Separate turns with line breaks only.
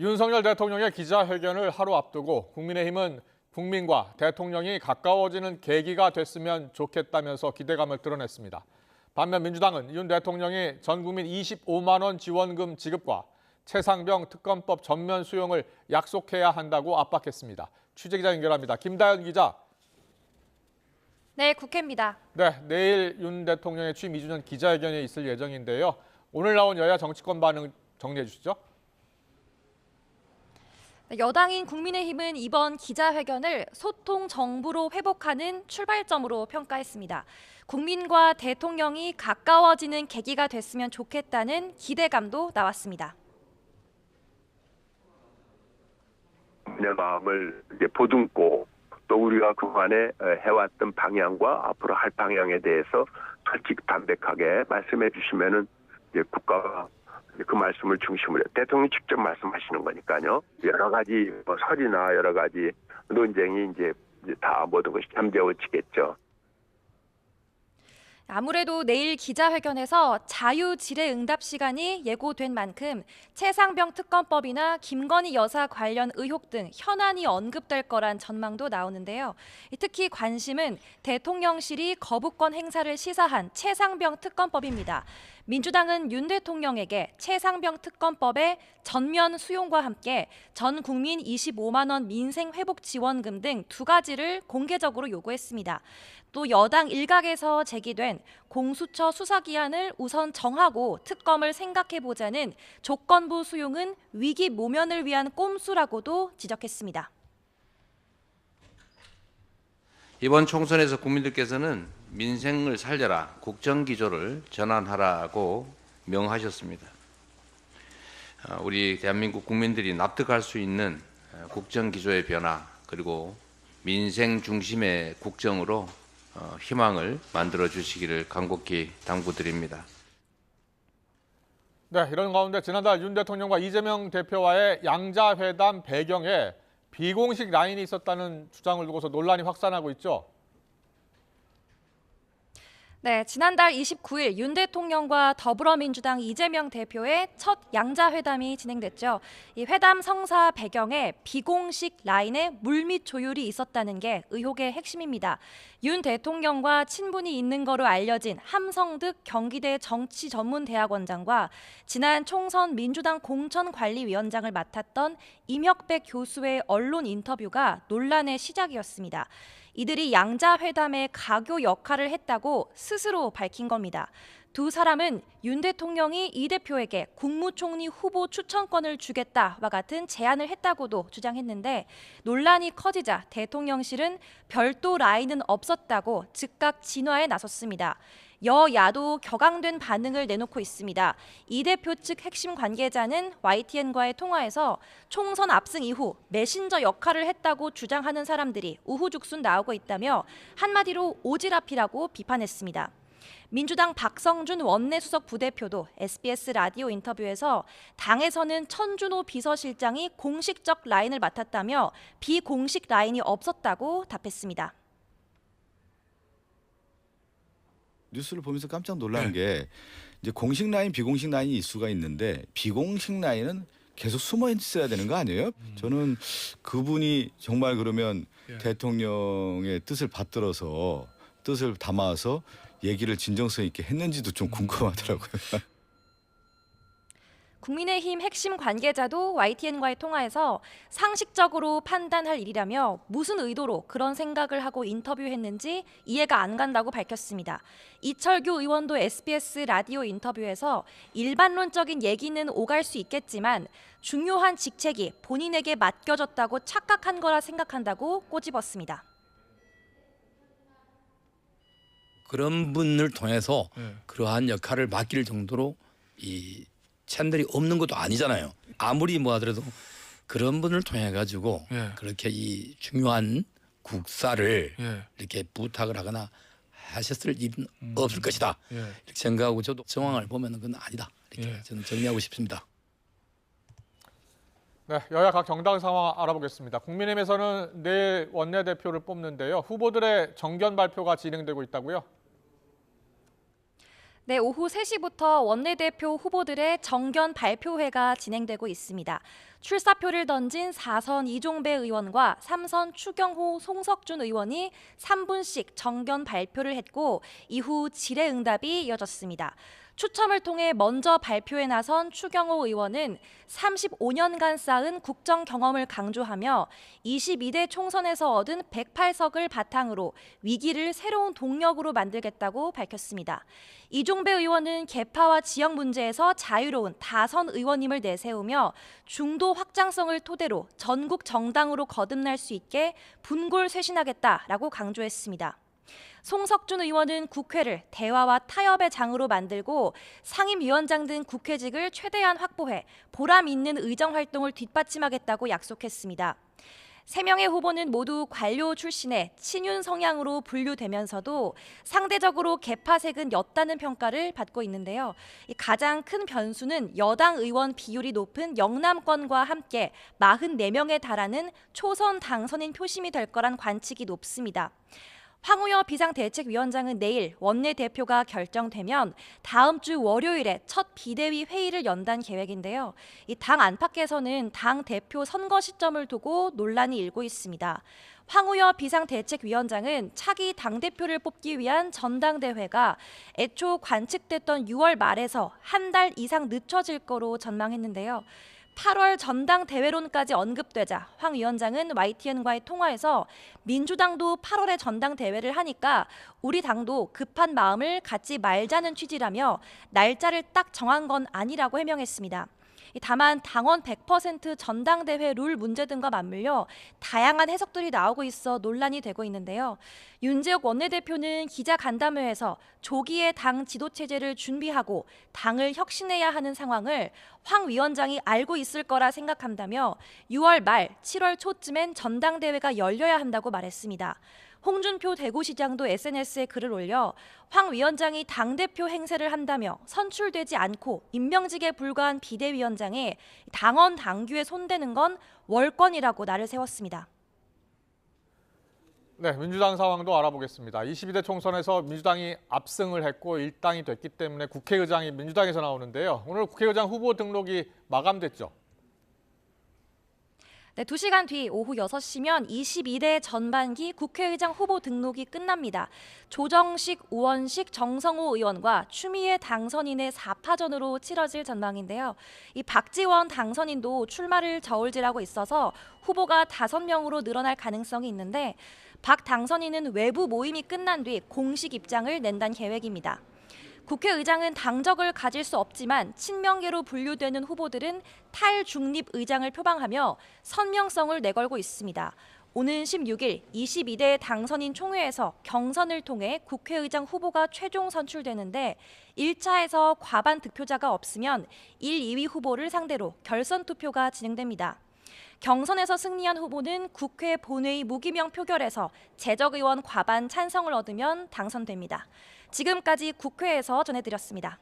윤석열 대통령의 기자회견을 하루 앞두고 국민의힘은 국민과 대통령이 가까워지는 계기가 됐으면 좋겠다면서 기대감을 드러냈습니다. 반면 민주당은 윤 대통령이 전 국민 25만 원 지원금 지급과 최상병 특검법 전면 수용을 약속해야 한다고 압박했습니다. 취재기자 연결합니다. 김다연 기자.
네, 국회입니다.
네, 내일 윤 대통령의 취임 2주년 기자회견이 있을 예정인데요. 오늘 나온 여야 정치권 반응 정리해 주시죠.
여당인 국민의힘은 이번 기자회견을 소통 정부로 회복하는 출발점으로 평가했습니다. 국민과 대통령이 가까워지는 계기가 됐으면 좋겠다는 기대감도 나왔습니다.
국민의 마음을 이제 보듬고 또 우리가 그간에 해왔던 방향과 앞으로 할 방향에 대해서 솔직 담백하게 말씀해 주시면은 이제 국가가 그 말씀을 중심으로 대통령이 직접 말씀하시는 거니까요. 여러 가지 설이나 여러 가지 논쟁이 이제 다 모든 것이 잠재워지겠죠.
아무래도 내일 기자회견에서 자유질의응답 시간이 예고된 만큼 최상병 특검법이나 김건희 여사 관련 의혹 등 현안이 언급될 거란 전망도 나오는데요. 특히 관심은 대통령실이 거부권 행사를 시사한 최상병 특검법입니다. 민주당은 윤 대통령에게 최상병 특검법의 전면 수용과 함께 전 국민 25만 원 민생 회복 지원금 등 두 가지를 공개적으로 요구했습니다. 또 여당 일각에서 제기된 공수처 수사기한을 우선 정하고 특검을 생각해보자는 조건부 수용은 위기 모면을 위한 꼼수라고도 지적했습니다.
이번 총선에서 국민들께서는 민생을 살려라, 국정기조를 전환하라고 명하셨습니다. 우리 대한민국 국민들이 납득할 수 있는 국정기조의 변화, 그리고 민생 중심의 국정으로 희망을 만들어 주시기를 간곡히 당부드립니다.
네, 이런 가운데 지난달 윤 대통령과 이재명 대표와의 양자회담 배경에 비공식 라인이 있었다는 주장을 두고서 논란이 확산하고 있죠.
네, 지난달 29일 윤 대통령과 더불어민주당 이재명 대표의 첫 양자회담이 진행됐죠. 이 회담 성사 배경에 비공식 라인의 물밑 조율이 있었다는 게 의혹의 핵심입니다. 윤 대통령과 친분이 있는 거로 알려진 함성득 경기대 정치전문대학원장과 지난 총선 민주당 공천관리위원장을 맡았던 임혁백 교수의 언론 인터뷰가 논란의 시작이었습니다. 이들이 양자회담의 가교 역할을 했다고 스스로 밝힌 겁니다. 두 사람은 윤 대통령이 이 대표에게 국무총리 후보 추천권을 주겠다와 같은 제안을 했다고도 주장했는데 논란이 커지자 대통령실은 별도 라인은 없었다고 즉각 진화에 나섰습니다. 여야도 격앙된 반응을 내놓고 있습니다. 이 대표 측 핵심 관계자는 YTN과의 통화에서 총선 압승 이후 메신저 역할을 했다고 주장하는 사람들이 우후죽순 나오고 있다며 한마디로 오지랖이라고 비판했습니다. 민주당 박성준 원내수석 부대표도 SBS 라디오 인터뷰에서 당에서는 천준호 비서실장이 공식적 라인을 맡았다며 비공식 라인이 없었다고 답했습니다.
뉴스를 보면서 깜짝 놀란 게 이제 공식 라인, 비공식 라인이 있을 수가 있는데 비공식 라인은 계속 숨어 있어야 되는 거 아니에요? 저는 그분이 정말 그러면 대통령의 뜻을 받들어서 뜻을 담아서 얘기를 진정성 있게 했는지도 좀 궁금하더라고요.
국민의힘 핵심 관계자도 YTN과의 통화에서 상식적으로 판단할 일이라며 무슨 의도로 그런 생각을 하고 인터뷰했는지 이해가 안 간다고 밝혔습니다. 이철규 의원도 SBS 라디오 인터뷰에서 일반론적인 얘기는 오갈 수 있겠지만 중요한 직책이 본인에게 맡겨졌다고 착각한 거라 생각한다고 꼬집었습니다.
그런 분을 통해서 그러한 역할을 맡길 정도로 이 채널이 없는 것도 아니잖아요. 아무리 뭐 하더라도 그런 분을 통해 가지고 그렇게 이 중요한 국사를 이렇게 부탁을 하거나 하셨을 일은 없을 것이다. 이렇게 생각하고 저도 정황을 보면 그건 아니다. 이렇게 저는 정리하고 싶습니다.
네, 여야 각 정당 상황 알아보겠습니다. 국민의힘에서는 내일 원내대표를 뽑는데요. 후보들의 정견 발표가 진행되고 있다고요?
네, 오후 3시부터 원내대표 후보들의 정견 발표회가 진행되고 있습니다. 출사표를 던진 4선 이종배 의원과 3선 추경호, 송석준 의원이 3분씩 정견 발표를 했고 이후 질의응답이 이어졌습니다. 추첨을 통해 먼저 발표에 나선 추경호 의원은 35년간 쌓은 국정 경험을 강조하며 22대 총선에서 얻은 108석을 바탕으로 위기를 새로운 동력으로 만들겠다고 밝혔습니다. 이종배 의원은 계파와 지역 문제에서 자유로운 다선 의원님을 내세우며 중도 확장성을 토대로 전국 정당으로 거듭날 수 있게 분골쇄신하겠다라고 강조했습니다. 송석준 의원은 국회를 대화와 타협의 장으로 만들고 상임위원장 등 국회직을 최대한 확보해 보람 있는 의정 활동을 뒷받침하겠다고 약속했습니다. 3명의 후보는 모두 관료 출신의 친윤 성향으로 분류되면서도 상대적으로 개파색은 옅다는 평가를 받고 있는데요. 가장 큰 변수는 여당 의원 비율이 높은 영남권과 함께 44명에 달하는 초선 당선인 표심이 될 거란 관측이 높습니다. 황우여 비상대책위원장은 내일 원내대표가 결정되면 다음 주 월요일에 첫 비대위 회의를 연단 계획인데요. 이 당 안팎에서는 당 대표 선거 시점을 두고 논란이 일고 있습니다. 황우여 비상대책위원장은 차기 당대표를 뽑기 위한 전당대회가 애초 관측됐던 6월 말에서 한 달 이상 늦춰질 거로 전망했는데요. 8월 전당대회론까지 언급되자 황 위원장은 YTN과의 통화에서 민주당도 8월에 전당대회를 하니까 우리 당도 급한 마음을 갖지 말자는 취지라며 날짜를 딱 정한 건 아니라고 해명했습니다. 다만 당원 100% 전당대회 룰 문제 등과 맞물려 다양한 해석들이 나오고 있어 논란이 되고 있는데요. 윤재욱 원내대표는 기자간담회에서 조기에 당 지도체제를 준비하고 당을 혁신해야 하는 상황을 황 위원장이 알고 있을 거라 생각한다며 6월 말 7월 초쯤엔 전당대회가 열려야 한다고 말했습니다. 홍준표 대구시장도 SNS에 글을 올려 황 위원장이 당대표 행세를 한다며 선출되지 않고 임명직에 불과한 비대위원장에 당원 당규에 손대는 건 월권이라고 날을 세웠습니다.
네, 민주당 상황도 알아보겠습니다. 22대 총선에서 민주당이 압승을 했고 일당이 됐기 때문에 국회의장이 민주당에서 나오는데요. 오늘 국회의장 후보 등록이 마감됐죠.
네, 2시간 뒤 오후 6시면 22대 전반기 국회의장 후보 등록이 끝납니다. 조정식, 우원식, 정성호 의원과 추미애 당선인의 4파전으로 치러질 전망인데요. 이 박지원 당선인도 출마를 저울질하고 있어서 후보가 5명으로 늘어날 가능성이 있는데 박 당선인은 외부 모임이 끝난 뒤 공식 입장을 낸다는 계획입니다. 국회의장은 당적을 가질 수 없지만 친명계로 분류되는 후보들은 탈중립 의장을 표방하며 선명성을 내걸고 있습니다. 오는 16일 22대 당선인 총회에서 경선을 통해 국회의장 후보가 최종 선출되는데 1차에서 과반 득표자가 없으면 1, 2위 후보를 상대로 결선 투표가 진행됩니다. 경선에서 승리한 후보는 국회 본회의 무기명 표결에서 재적 의원 과반 찬성을 얻으면 당선됩니다. 지금까지 국회에서 전해드렸습니다.